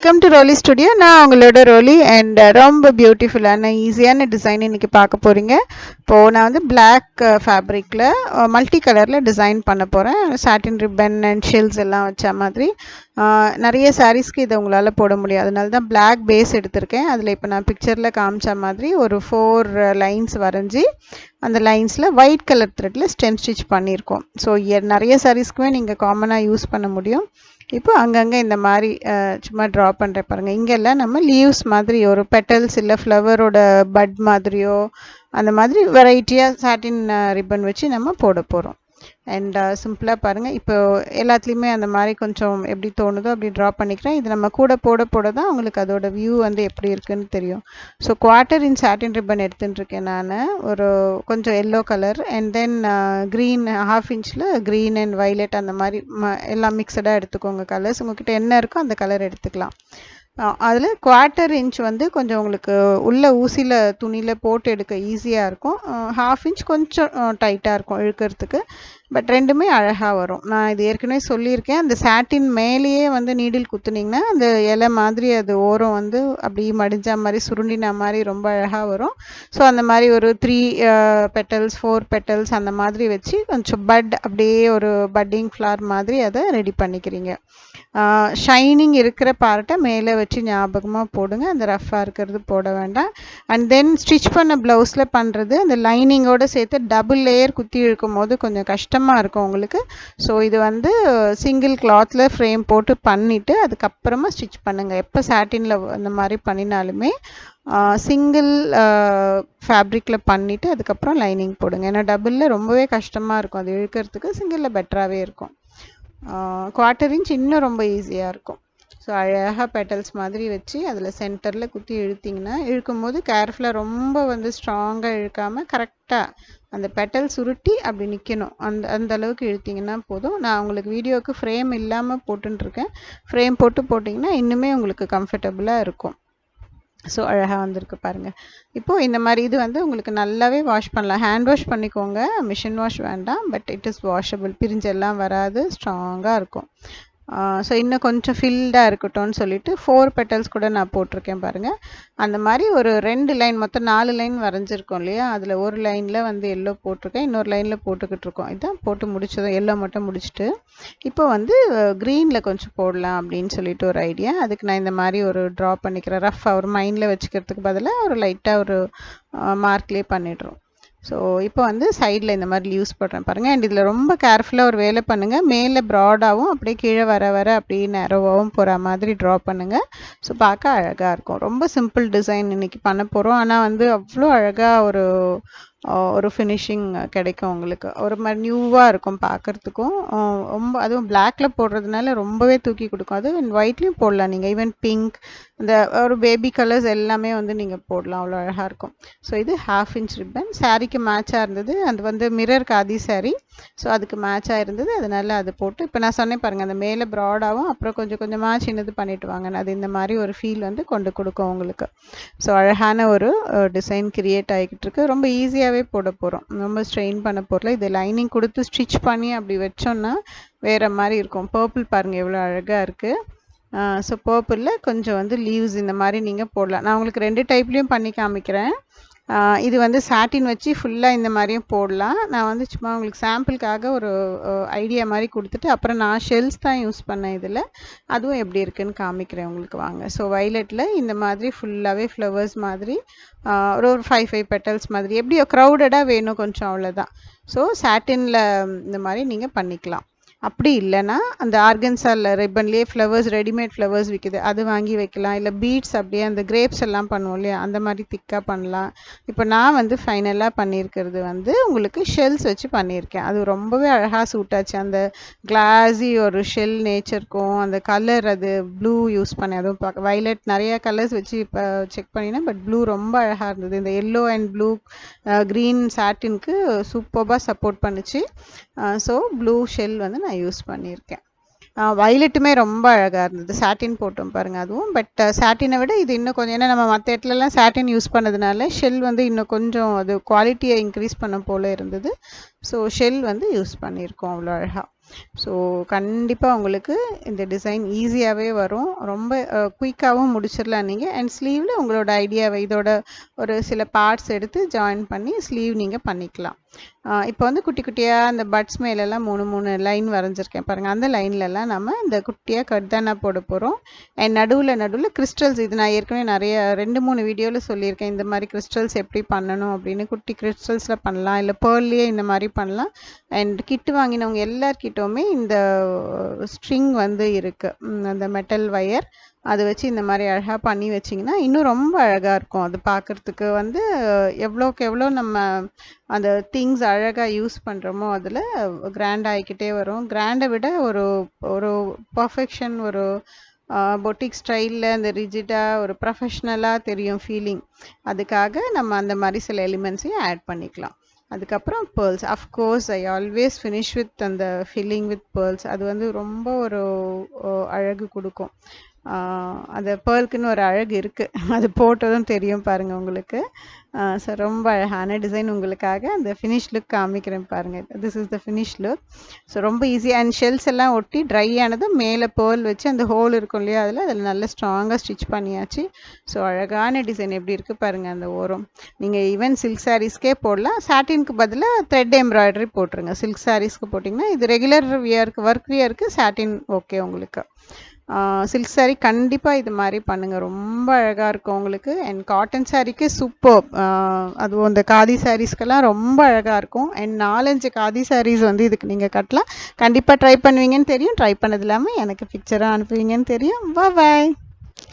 Welcome to ரோலி studio. நான் உங்களோட ரோலி and ரொம்ப பியூட்டிஃபுல்லான ஈஸியான டிசைன் இன்னைக்கு பார்க்க போகிறீங்க. இப்போது நான் வந்து பிளாக் ஃபேப்ரிக்கில் மல்டி கலரில் டிசைன் பண்ண போகிறேன். சாட்டின் ரிப்பன் அண்ட் ஷெல்ஸ் எல்லாம் வச்ச மாதிரி. நிறைய சாரீஸ்க்கு இதை உங்களால் போட முடியும், அதனால தான் பிளாக் பேஸ் எடுத்திருக்கேன். அதில் இப்போ நான் பிக்சரில் காமிச்ச மாதிரி ஒரு 4 லைன்ஸ் வரைஞ்சி அந்த லைன்ஸில் ஒயிட் கலர் த்ரெட்டில் ஸ்டெம் ஸ்டிச் பண்ணியிருக்கோம். ஸோ நிறைய சாரீஸ்க்குமே நீங்கள் காமனாக யூஸ் பண்ண முடியும். இப்போ அங்கங்கே இந்த மாதிரி சும்மா ட்ரா பண்ணுறேன் பாருங்கள். இங்கெல்லாம் நம்ம லீவ்ஸ் மாதிரி ஒரு பெட்டல்ஸ் இல்லை ஃப்ளவரோட பட் மாதிரியோ அந்த மாதிரி வெரைட்டியாக சாட்டின் ரிப்பன் வச்சு நம்ம போட போகிறோம். அண்ட் சிம்பிளாக பாருங்கள். இப்போ எல்லாத்துலேயுமே அந்த மாதிரி கொஞ்சம் எப்படி தோணுதோ அப்படி ட்ரா பண்ணிக்கிறேன். இது நம்ம கூட போட போட தான் உங்களுக்கு அதோட வியூ வந்து எப்படி இருக்குன்னு தெரியும். ஸோ 1/4 இன்ச் சாட்டின் ரிப்பன் எடுத்துட்டுருக்கேன் நான். ஒரு கொஞ்சம் yellow colour and then green 1/2 இன்ச்சில் க்ரீன் அண்ட் வைலட் அந்த மாதிரி எல்லாம் மிக்சடாக எடுத்துக்கோங்க. கலர்ஸ் உங்கள்கிட்ட என்ன இருக்கோ அந்த கலர் எடுத்துக்கலாம். அதில் 1/4 இன்ச் வந்து கொஞ்சம் உங்களுக்கு உள்ள ஊசியில் துணியில் போட்டு எடுக்க ஈஸியாக இருக்கும். 1/2 இன்ச் கொஞ்சம் டைட்டாக இருக்கும் இழுக்கிறதுக்கு. பட் ரெண்டுமே அழகாக வரும். நான் இது ஏற்கனவே சொல்லியிருக்கேன். அந்த சாட்டின் மேலேயே வந்து நீடில் குத்துனீங்கன்னா அந்த இலை மாதிரி அது ஓரம் வந்து அப்படி மடிஞ்சா மாதிரி சுருண்டின மாதிரி ரொம்ப அழகாக வரும். ஸோ அந்த மாதிரி ஒரு 3 பெட்டல்ஸ் 4 பெட்டல்ஸ் அந்த மாதிரி வச்சு கொஞ்சம் பட் அப்படியே ஒரு பட்டிங் ஃப்ளார் மாதிரி அதை ரெடி பண்ணிக்கிறீங்க. ஷைனிங் இருக்கிற பார்ட்டை மேலே வச்சு ஞாபகமாக போடுங்க. அந்த ரஃப்பாக இருக்கிறது போட வேண்டாம். அண்ட் தென் ஸ்டிச் பண்ண ப்ளவுஸில் பண்ணுறது அந்த லைனிங்கோடு சேர்த்து டபுள் லேயர் குத்தி இழுக்கும் போது கொஞ்சம் கஷ்டமாக இருக்கும் உங்களுக்கு. ஸோ இது வந்து சிங்கிள் கிளாத்தில் ஃப்ரேம் போட்டு பண்ணிவிட்டு அதுக்கப்புறமா ஸ்டிச் பண்ணுங்கள். எப்போ சாட்டினில் அந்த மாதிரி பண்ணினாலுமே சிங்கிள் ஃபேப்ரிக்கில் பண்ணிவிட்டு அதுக்கப்புறம் லைனிங் போடுங்க. ஏன்னா டபுளில் ரொம்பவே கஷ்டமாக இருக்கும், அது இழுக்கிறதுக்கு. சிங்கிளில் பெட்டராகவே இருக்கும். 1/4 இன்ச் இன்னும் ரொம்ப ஈஸியாக இருக்கும். ஸோ அழகாக பெட்டல்ஸ் மாதிரி வச்சு அதில் சென்டரில் குத்தி இழுத்திங்கன்னா இழுக்கும் போது கேர்ஃபுல்லாக ரொம்ப வந்து ஸ்ட்ராங்காக இழுக்காமல் கரெக்டாக அந்த பெட்டல் சுருட்டி அப்படி நிற்கணும். அந்த அளவுக்கு இழுத்திங்கன்னா போதும். நான் உங்களுக்கு வீடியோவுக்கு ஃப்ரேம் இல்லாமல் போட்டுருக்கேன். ஃப்ரேம் போட்டு போட்டிங்கன்னா இன்னுமே உங்களுக்கு கம்ஃபர்டபுளாக இருக்கும். ஸோ அழகாக வந்திருக்கு பாருங்கள். இப்போது இந்த மாதிரி இது வந்து உங்களுக்கு நல்லாவே வாஷ் பண்ணலாம். ஹேண்ட் வாஷ் பண்ணிக்கோங்க, மிஷின் வாஷ் வேண்டாம். பட் இட் இஸ் வாஷபிள், பிரிஞ்செல்லாம் வராது, ஸ்ட்ராங்காக இருக்கும். ஸோ இன்னும் கொஞ்சம் ஃபில்டாக இருக்கட்டும்னு சொல்லிட்டு 4 பெட்டல்ஸ் கூட நான் போட்டிருக்கேன் பாருங்கள். அந்த மாதிரி ஒரு 2 லைன், மொத்தம் 4 லைன் வரைஞ்சிருக்கோம் இல்லையா, அதில் ஒரு லைனில் வந்து எல்லோ போட்டிருக்கேன், இன்னொரு லைனில் போட்டுக்கிட்டு இருக்கோம். இதுதான் போட்டு முடிச்சதும் எல்லோ மட்டும் முடிச்சுட்டு இப்போ வந்து க்ரீனில் கொஞ்சம் போடலாம் அப்படின்னு சொல்லிட்டு ஒரு ஐடியா. அதுக்கு நான் இந்த மாதிரி ஒரு ட்ரா பண்ணிக்கிறேன். ரஃப்பாக ஒரு மைண்டில் வச்சுக்கிறதுக்கு பதிலாக ஒரு லைட்டாக ஒரு மார்க்லேயே பண்ணிடுறோம். ஸோ இப்போ வந்து சைடில் இந்த மாதிரி லீவ்ஸ் போடுறேன் பாருங்கள். அண்ட் இதில் ரொம்ப கேர்ஃபுல்லாக ஒரு வேலை பண்ணுங்கள். மேலே ப்ராடாகவும் அப்படியே கீழே வர வர அப்படியே நேரோவாகவும் போகிற மாதிரி ட்ரா பண்ணுங்கள். ஸோ பார்க்க அழகாக இருக்கும். ரொம்ப சிம்பிள் டிசைன் இன்றைக்கி பண்ண போகிறோம். ஆனால் வந்து அவ்வளோ அழகாக ஒரு ஃபினிஷிங் கிடைக்கும் உங்களுக்கு. ஒரு மாதிரி நியூவாக இருக்கும் பார்க்குறதுக்கும். ரொம்ப அதுவும் பிளாக்கில் போடுறதுனால ரொம்பவே தூக்கி கொடுக்கும். அது ஒயிட்லேயும் போடலாம் நீங்கள். ஈவன் பிங்க், இந்த ஒரு பேபி கலர்ஸ் எல்லாமே வந்து நீங்கள் போடலாம், அவ்வளோ அழகாக இருக்கும். ஸோ இது 1/2 இன்ச் ரிப்பன் சாரீக்கு மேட்சாக இருந்தது. அது வந்து மிரர் காதி சாரீ, ஸோ அதுக்கு மேட்சாக இருந்தது. அதனால் அது போட்டு இப்போ நான் சொன்னேன் பாருங்கள், அந்த மேலே ப்ராடாகவும் அப்புறம் கொஞ்சம் கொஞ்சமாக சின்னது பண்ணிவிட்டு வாங்க. அது இந்த மாதிரி ஒரு ஃபீல் வந்து கொண்டு கொடுக்கும் உங்களுக்கு. ஸோ அழகான ஒரு டிசைன் கிரியேட் ஆகிக்கிட்டு இருக்கு. ரொம்ப ஈஸியாகவே போட போகிறோம், ரொம்ப ஸ்ட்ரெயின் பண்ண போகிறல. இது லைனிங் கொடுத்து ஸ்டிச் பண்ணி அப்படி வச்சோன்னா வேறு மாதிரி இருக்கும். பர்பிள் பாருங்கள் எவ்வளோ அழகாக இருக்குது. ஸோ பர்பிளில் கொஞ்சம் வந்து லீவ்ஸ் இந்த மாதிரி நீங்கள் போடலாம். நான் உங்களுக்கு 2 டைப்லேயும் பண்ணி காமிக்கிறேன். இது வந்து சாட்டின் வச்சு ஃபுல்லாக இந்த மாதிரியும் போடலாம். நான் வந்து சும்மா உங்களுக்கு சாம்பிளுக்காக ஒரு ஐடியா மாதிரி கொடுத்துட்டு அப்புறம் நான் ஷெல்ஸ் தான் யூஸ் பண்ணேன் இதில். அதுவும் எப்படி இருக்குதுன்னு காமிக்கிறேன் உங்களுக்கு, வாங்க. ஸோ வைலட்டில் இந்த மாதிரி ஃபுல்லாகவே ஃப்ளவர்ஸ் மாதிரி ஒரு 5 பெட்டல்ஸ் மாதிரி எப்படியோ க்ரௌடடாக வேணும் கொஞ்சம், அவ்வளோதான். ஸோ சாட்டினில் இந்த மாதிரி நீங்கள் பண்ணிக்கலாம். அப்படி இல்லைன்னா அந்த ஆர்கன்ஸால் ரிப்பன்லேயே ஃப்ளவர்ஸ், ரெடிமேட் ஃப்ளவர்ஸ் விற்கிது, அது வாங்கி வைக்கலாம். இல்லை பீட்ஸ் அப்படியே அந்த கிரேப்ஸ் எல்லாம் பண்ணுவோம் இல்லையா, அந்த மாதிரி திக்காக பண்ணலாம். இப்போ நான் வந்து ஃபைனலாக பண்ணியிருக்கிறது வந்து உங்களுக்கு ஷெல்ஸ் வச்சு பண்ணியிருக்கேன். அது ரொம்பவே அழகாக சூட் ஆச்சு. அந்த கிளாஸி ஒரு ஷெல் நேச்சருக்கும் அந்த கலர், அது ப்ளூ யூஸ் பண்ணேன். அதுவும் பார்க்க வைலட் நிறையா கலர்ஸ் வச்சு இப்போ செக் பண்ணினேன். பட் ப்ளூ ரொம்ப அழகாக இருந்தது. இந்த எல்லோ அண்ட் ப்ளூ க்ரீன் சாட்டினுக்கு சூப்பராக சப்போர்ட் பண்ணிச்சு. ஸோ ப்ளூ ஷெல் வந்து நான் யூஸ் பண்ணியிருக்கேன். வைலட்டுமே ரொம்ப அழகாக இருந்தது. சாட்டின் போட்டோம் பாருங்கள் அதுவும். பட் சாட்டினை விட இது இன்னும் கொஞ்சம், ஏன்னா நம்ம மற்ற இடத்துலலாம் சாட்டின் யூஸ் பண்ணதுனால ஷெல் வந்து இன்னும் கொஞ்சம் அது குவாலிட்டியை இன்க்ரீஸ் பண்ண போல் இருந்தது. ஸோ ஷெல் வந்து யூஸ் பண்ணியிருக்கோம், அவ்வளோ அழகாக. ஸோ கண்டிப்பாக உங்களுக்கு இந்த டிசைன் ஈஸியாகவே வரும். ரொம்ப குயிக்காகவும் முடிச்சிடலாம் நீங்கள். அண்ட் ஸ்லீவில் உங்களோட ஐடியாவை இதோட ஒரு சில பார்ட்ஸ் எடுத்து ஜாயின் பண்ணி ஸ்லீவ் நீங்கள் பண்ணிக்கலாம். இப்போ வந்து குட்டி குட்டியாக அந்த பட்ஸ் மேலெல்லாம் 3 லைன் வரைஞ்சிருக்கேன் பாருங்கள். அந்த லைன்லலாம் நம்ம இந்த குட்டியாக கர்தானா போட போகிறோம். அண்ட் நடுவில் கிறிஸ்டல்ஸ், இது நான் ஏற்கனவே நிறைய 2-3 வீடியோவில் சொல்லியிருக்கேன். இந்த மாதிரி கிறிஸ்டல்ஸ் எப்படி பண்ணணும் அப்படின்னு. குட்டி கிறிஸ்டல்ஸில் பண்ணலாம், இல்லை பேர்லேயே இந்த மாதிரி பண்ணலாம். அண்ட் கிட்டு வாங்கினவங்க எல்லார்கிட்டவுமே இந்த ஸ்ட்ரிங் வந்து இருக்குது, அந்த மெட்டல் வயர். அதை வச்சு இந்த மாதிரி அழகாக பண்ணி வச்சிங்கன்னா இன்னும் ரொம்ப அழகாக இருக்கும். அது பார்க்குறதுக்கு வந்து எவ்வளோக்கு எவ்வளோ நம்ம அந்த திங்ஸ் அழகாக யூஸ் பண்ணுறோமோ அதில் கிராண்ட் ஆகிக்கிட்டே வரும். கிராண்டை விட ஒரு ஒரு பர்ஃபெக்ஷன், ஒரு பொட்டிக் ஸ்டைலில் அந்த ரிஜிடாக ஒரு ப்ரொஃபஷ்னலாக தெரியும் ஃபீலிங். அதுக்காக நம்ம அந்த மாதிரி சில எலிமெண்ட்ஸையும் ஆட் பண்ணிக்கலாம். அதுக்கப்புறம் pearls, of course I always finish with அந்த ஃபில்லிங் வித் பேர்ல்ஸ். அது வந்து ரொம்ப ஒரு அழகு கொடுக்கும். அந்த பேர்லுக்குன்னு ஒரு அழகு இருக்குது, அது போட்டதும் தெரியும் பாருங்கள் உங்களுக்கு. ஸோ ரொம்ப அழகான டிசைன் உங்களுக்காக அந்த ஃபினிஷ் லுக் காமிக்கிறேன் பாருங்கள். This is the finish look. So ரொம்ப ஈஸியாக அண்ட் ஷெல்ஸ் எல்லாம் ஒட்டி ட்ரை ஆனதும் மேலே பேர்ல் வச்சு அந்த ஹோல் இருக்கும் இல்லையா, அதில் நல்ல ஸ்ட்ராங்காக ஸ்டிச் பண்ணியாச்சு. ஸோ அழகான டிசைன் எப்படி இருக்குது பாருங்கள். அந்த ஓரம் நீங்கள் ஈவன் சில்க் சாரீஸ்க்கே போடலாம். சாட்டினுக்கு பதிலாக த்ரெட் எம்ப்ராய்டரி போட்டுருங்க. சில்க் சாரீஸ்க்கு போட்டிங்கன்னா இது ரெகுலர் வியருக்கு, ஒர்க் வியருக்கு சாட்டின் ஓகே உங்களுக்கு. சில்க் சாரீ கண்டிப்பாக இது மாதிரி பண்ணுங்கள், ரொம்ப அழகாக இருக்கும் உங்களுக்கு. அண்ட் காட்டன் சாரீக்கு சூப்பர். அதுவும் இந்த காதி சாரீஸ்க்கெல்லாம் ரொம்ப அழகாக இருக்கும். அண்ட் 4-5 காதி சாரீஸ் வந்து இதுக்கு நீங்கள் கட்டலாம். கண்டிப்பாக ட்ரை பண்ணுவீங்கன்னு தெரியும். ட்ரை பண்ணது இல்லாமல் எனக்கு பிக்சராக அனுப்புவீங்கன்னு தெரியும். பாய்.